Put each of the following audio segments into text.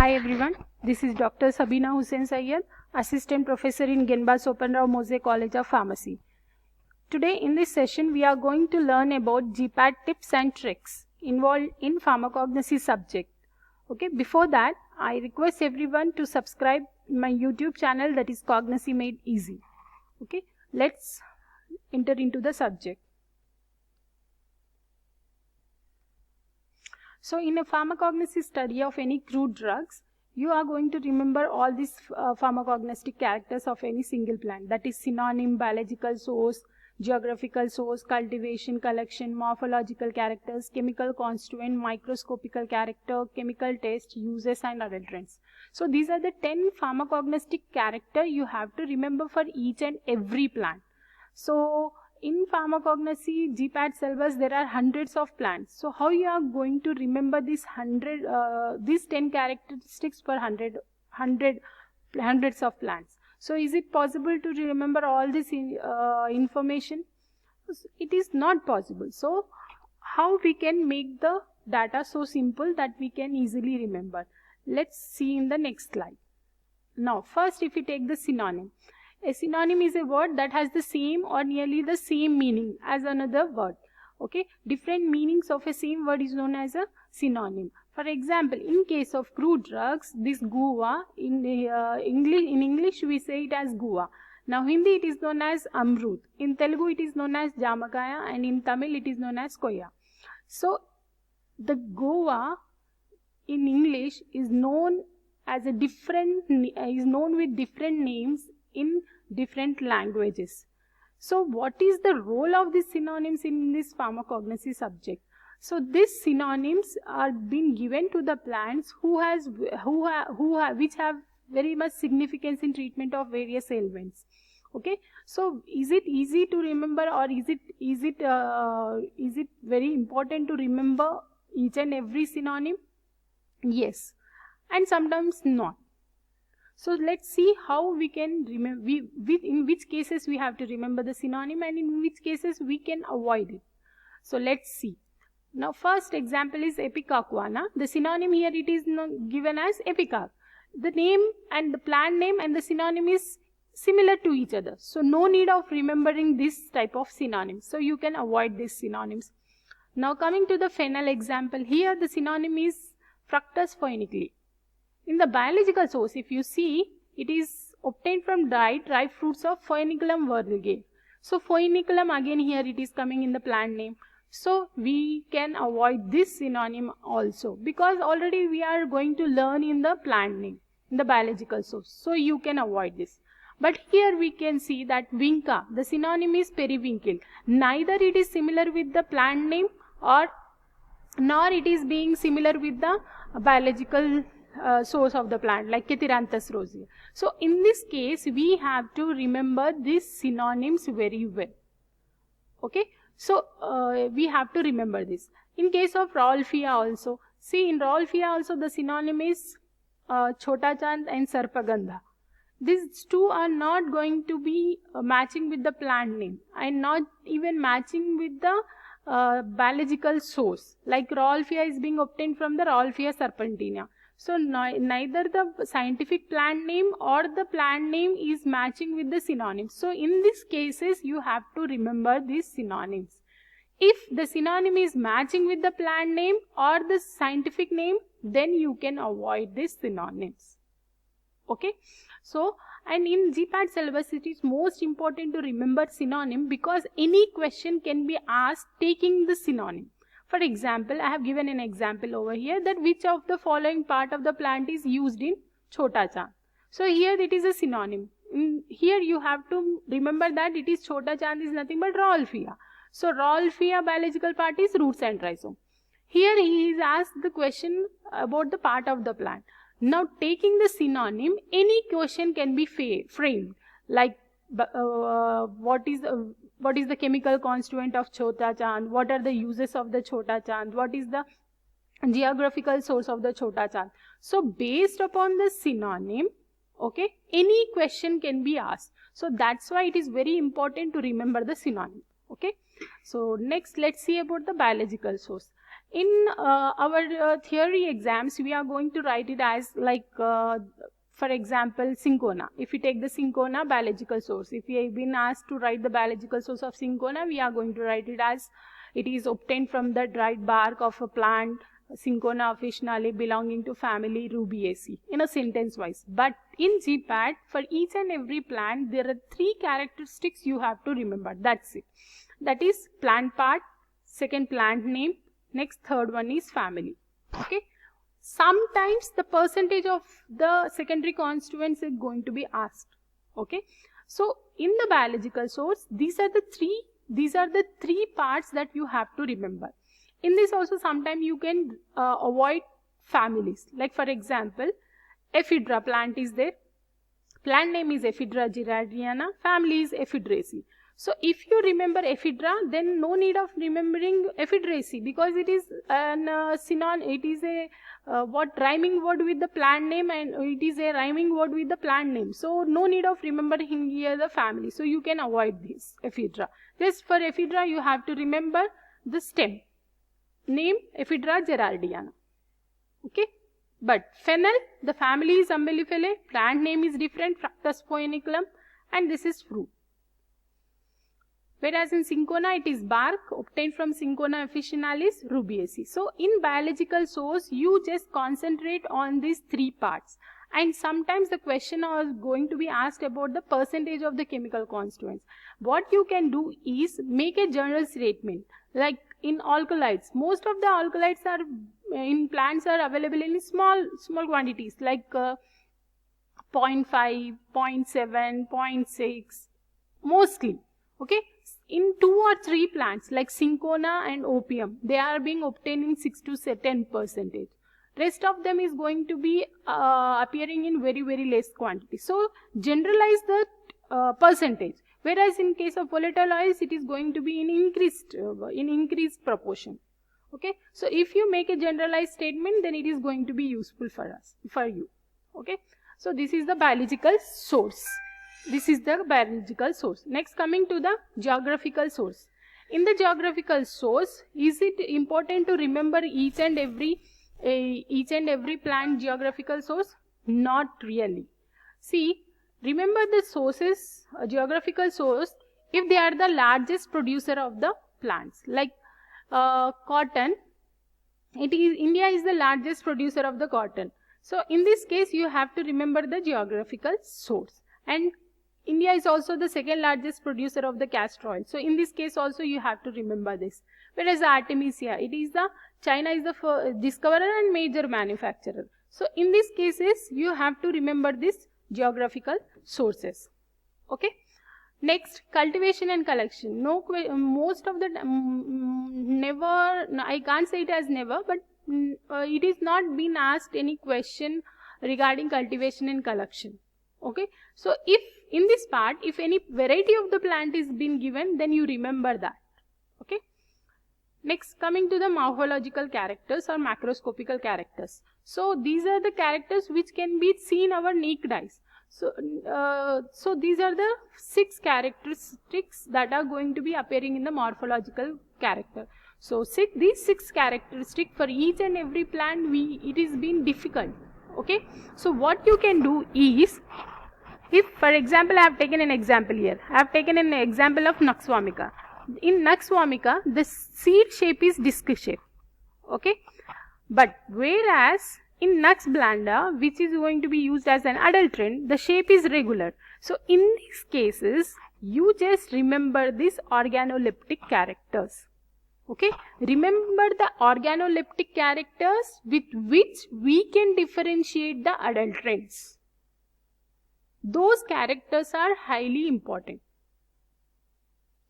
Hi everyone, this is Dr. Sabina Hussain Sayyed, Assistant Professor in Genba Sopanrao Mose College of Pharmacy. Today in this session we are going to learn about GPAT tips and tricks involved in pharmacognosy subject. Okay, before that I request everyone to subscribe my YouTube channel, that is Cognosy Made Easy. Okay, let's enter into the subject. So in a pharmacognosy study of any crude drugs, you are going to remember all these pharmacognostic characters of any single plant, that is synonym, biological source, geographical source, cultivation, collection, morphological characters, chemical constituent, microscopical character, chemical test, uses and adulterants. So these are the 10 pharmacognostic character you have to remember for each and every plant. So in pharmacognosy GPAT syllabus there are hundreds of plants. So how you are going to remember these 10 characteristics per hundreds of plants? So is it possible to remember all this information? It is not possible. So how we can make the data so simple that we can easily remember? Let's see in the next slide. Now first, if we take the synonym. A synonym is a word that has the same or nearly the same meaning as another word. Okay, different meanings of a same word is known as a synonym. For example, in case of crude drugs, this guava, in English we say it as guava. Now Hindi it is known as amrut. In Telugu it is known as jamakaya, and in Tamil it is known as koya. So the guava in English is known as with different names in different languages. So what is the role of these synonyms in this pharmacognosy subject? So these synonyms are being given to the plants which have very much significance in treatment of various ailments. Okay, so is it easy to remember, or is it very important to remember each and every synonym? Yes, and sometimes not. So let's see how we can remember, in which cases we have to remember the synonym and in which cases we can avoid it. So let's see. Now first example is Ipecacuanha. The synonym here it is given as Ipecac. The name and the plant name and the synonym is similar to each other. So no need of remembering this type of synonyms. So you can avoid these synonyms. Now coming to the phenyl example, here the synonym is Fructus foeniculae. In the biological source, if you see, it is obtained from dried fruits of Phoenicallum virgule. So Phoenicallum, again here it is coming in the plant name. So we can avoid this synonym also, because already we are going to learn in the plant name, in the biological source. So you can avoid this. But here we can see that Vinca, the synonym is periwinkle. Neither it is similar with the plant name nor it is being similar with the biological source of the plant like Catharanthus rosea. So in this case we have to remember these synonyms very well. Okay, so we have to remember this. In case of Rauwolfia also, see in Rauwolfia also the synonym is Chota Chand and Sarpagandha. These two are not going to be matching with the plant name and not even matching with the biological source. Like Rauwolfia is being obtained from the Rauwolfia serpentina. So neither the scientific plant name or the plant name is matching with the synonyms. So in these cases you have to remember these synonyms. If the synonym is matching with the plant name or the scientific name, then you can avoid these synonyms. Okay, so and in GPAT syllabus it is most important to remember synonym, because any question can be asked taking the synonym. For example, I have given an example over here that which of the following part of the plant is used in Chota Chand. So here it is a synonym. Here you have to remember that it is Chota Chand is nothing but Rauwolfia. So Rauwolfia biological part is roots and rhizome. Here he is asked the question about the part of the plant. Now taking the synonym, any question can be framed like what is the chemical constituent of Chota Chand, what are the uses of the Chota Chand, what is the geographical source of the Chota Chand. So based upon the synonym, okay, any question can be asked. So that's why it is very important to remember the synonym. Okay, so next let's see about the biological source. in our theory exams, we are going to write it as like, for example, cinchona. If we take the cinchona biological source, if we have been asked to write the biological source of cinchona, we are going to write it as it is obtained from the dried bark of a plant, Cinchona officinale, belonging to family Rubiaceae, in a sentence wise. But in GPAT, for each and every plant, there are 3 characteristics you have to remember. That's it. That is plant part, second plant name, next third one is family. Okay. Sometimes the percentage of the secondary constituents is going to be asked. Okay. So in the biological source, these are the three parts that you have to remember. In this also, sometimes you can avoid families. Like for example, Ephedra plant is there. Plant name is Ephedra gerardiana. Family is Ephedraceae. So if you remember Ephedra, then no need of remembering Ephedraceae, because it is an synonym. It is a rhyming word with the plant name, and it is a rhyming word with the plant name. So no need of remembering here the family. So you can avoid this Ephedra. Just for Ephedra, you have to remember the stem. Name Ephedra gerardiana. Okay. But fennel, the family is Umbelliferae, plant name is different, Fructus foeniculum, and this is fruit. Whereas in cinchona, it is bark obtained from Cinchona officinalis Rubiaceae. So in biological source, you just concentrate on these 3 parts. And sometimes the question is going to be asked about the percentage of the chemical constituents. What you can do is make a general statement. Like in alkalides, most of the alkalides are in plants are available in small quantities, like 0.5, 0.7, 0.6, mostly. Okay. In 2 or 3 plants like cinchona and opium, they are being obtained in 6 to 10%. Rest of them is going to be appearing in very, very less quantity. So generalize the percentage. Whereas in case of volatile oils, it is going to be in increased proportion. Okay. So if you make a generalized statement, then it is going to be useful for you. Okay. So this is the biological source. Next, coming to the geographical source. In the geographical source, is it important to remember each and every plant geographical source? Not really. See, remember the sources, geographical source, if they are the largest producer of the plants. Like cotton, India is the largest producer of the cotton. So in this case, you have to remember the geographical source. And India is also the second largest producer of the castor oil. So in this case also you have to remember this. Whereas Artemisia, China is the discoverer and major manufacturer. So in these cases you have to remember this geographical sources. Okay. Next, cultivation and collection. Most of the never, I can't say it as never, but it is not been asked any question regarding cultivation and collection. Okay. So if in this part, if any variety of the plant is been given, then you remember that. Okay. Next, coming to the morphological characters or macroscopical characters. So these are the characters which can be seen our naked eyes. So these are the 6 characteristics that are going to be appearing in the morphological character. So these 6 characteristics for each and every plant, it is been difficult. Okay. So what you can do is, if for example I have taken an example here, I have taken an example of Nux vomica. In Nux vomica, the seed shape is disc shape. Okay. But whereas in Nux blanda, which is going to be used as an adulterant, the shape is regular. So in these cases, you just remember these organoleptic characters. Okay. Remember the organoleptic characters with which we can differentiate the adulterants. Those characters are highly important.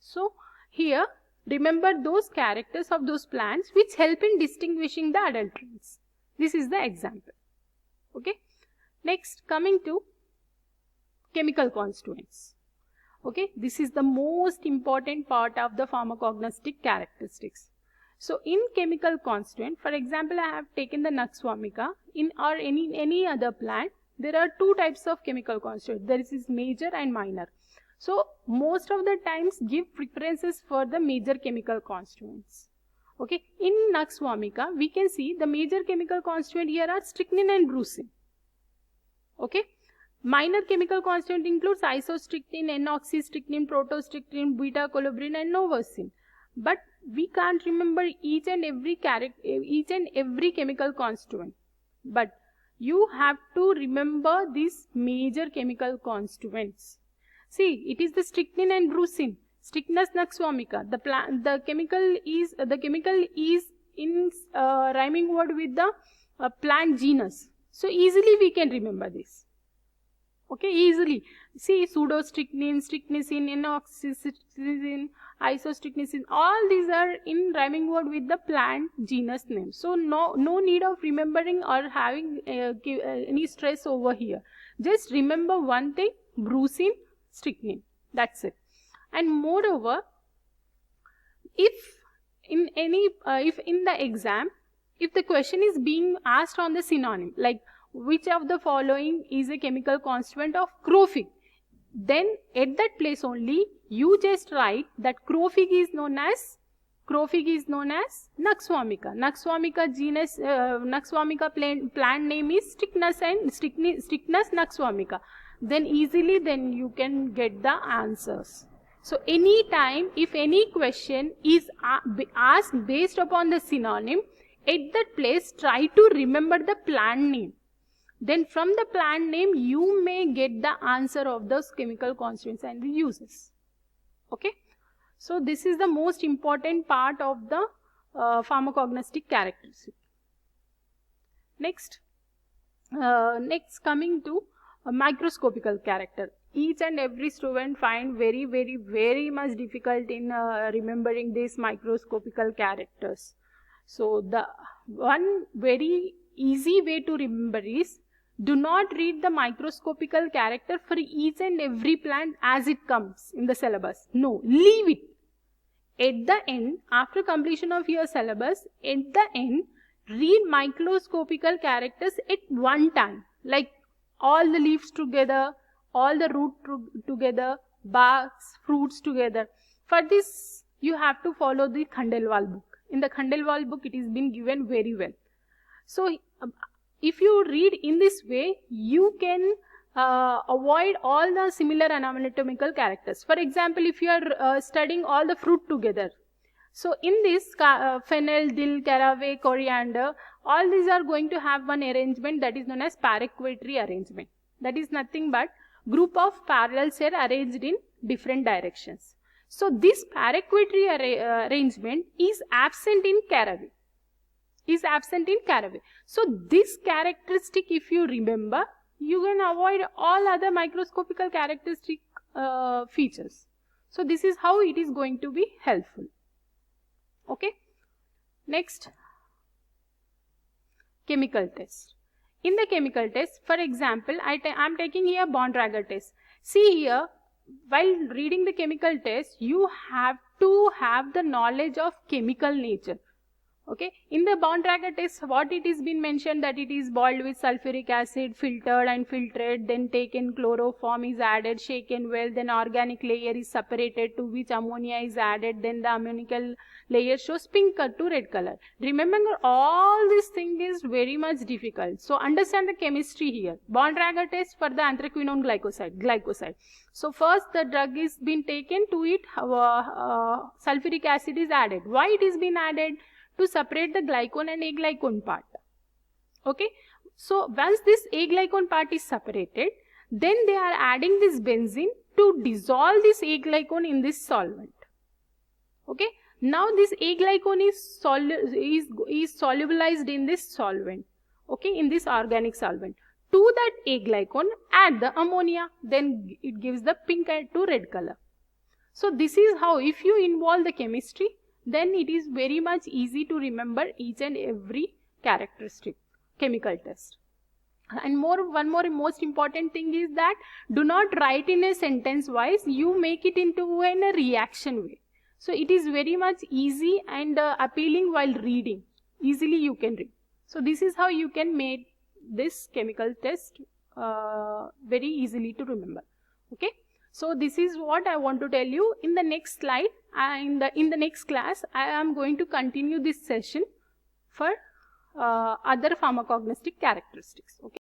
So here, remember those characters of those plants which help in distinguishing the adulterants. This is the example. Okay. Next, coming to chemical constituents. Okay. This is the most important part of the pharmacognostic characteristics. So in chemical constituent, for example, I have taken the Nux vomica or any other plant. There are 2 types of chemical constituents. There is major and minor. So most of the times give preferences for the major chemical constituents. Okay, in Nux vomica, we can see the major chemical constituent here are strychnine and brucine. Okay, minor chemical constituent includes isostrychnine, N-oxystrychnine, protostrychnine, beta-colubrine and novosin. But we can't remember each and every chemical constituent. But you have to remember these major chemical constituents. See, it is the strychnine and brucine. Strychnus nux vomica. The chemical is in rhyming word with the plant genus. So easily we can remember this. Okay, easily. See, pseudostrychnine, strychnine, N-oxystrychnine, isostrychnine, all these are in rhyming word with the plant genus name. So no need of remembering or having any stress over here. Just remember one thing: brucine, strychnine. That's it. And moreover, if in the exam, if the question is being asked on the synonym, like which of the following is a chemical constituent of crofig, then at that place only you just write that crofig is known as Nux vomica. Nux vomica genus, Nux vomica plant name is Strychnus and Strychnus nux vomica. Then easily you can get the answers. So anytime if any question is asked based upon the synonym, at that place try to remember the plant name. Then from the plant name you may get the answer of those chemical constituents and the uses. Okay. So this is the most important part of the pharmacognostic characteristic. Next coming to microscopical character. Each and every student find very much difficult in remembering these microscopical characters. So the one very easy way to remember is, do not read the microscopical character for each and every plant as it comes in the syllabus. No, leave it. At the end, after completion of your syllabus, at the end, read microscopical characters at one time. Like all the leaves together, all the root together, barks, fruits together. For this, you have to follow the Khandelwal book. In the Khandelwal book, it is been given very well. So, if you read in this way, you can avoid all the similar anatomical characters. For example, if you are studying all the fruit together, so in this fennel, dill, caraway, coriander, all these are going to have one arrangement that is known as paraquatry arrangement. That is nothing but group of parallel cells arranged in different directions. So this paraquatry arrangement is absent in caraway. So this characteristic, if you remember, you can avoid all other microscopical characteristic features. So this is how it is going to be helpful. Okay. Next, chemical test. In the chemical test, for example, I am taking here Bontrager test. See here, while reading the chemical test, you have to have the knowledge of chemical nature. Okay, in the Bontrager test, what it is been mentioned that it is boiled with sulfuric acid, filtered and filtrated, then taken chloroform is added, shaken well, then organic layer is separated to which ammonia is added, then the ammonical layer shows pink to red color. Remember, all this thing is very much difficult. So understand the chemistry here. Bontrager test for the anthraquinone glycoside. So first the drug is been taken, to it sulfuric acid is added. Why it is been added? To separate the glycone and aglycone part. Okay. So once this aglycone part is separated, then they are adding this benzene to dissolve this aglycone in this solvent. Okay. Now this aglycone is solubilized in this solvent. Okay, in this organic solvent. To that aglycone, add the ammonia. Then it gives the pink to red color. So this is how, if you involve the chemistry, then it is very much easy to remember each and every characteristic chemical test. And one more most important thing is that do not write in a sentence wise, you make it into a reaction way. So it is very much easy and appealing while reading. Easily you can read. So this is how you can make this chemical test very easily to remember. Okay. So this is what I want to tell you. In the next slide, in the next class, I am going to continue this session for other pharmacognostic characteristics. Okay.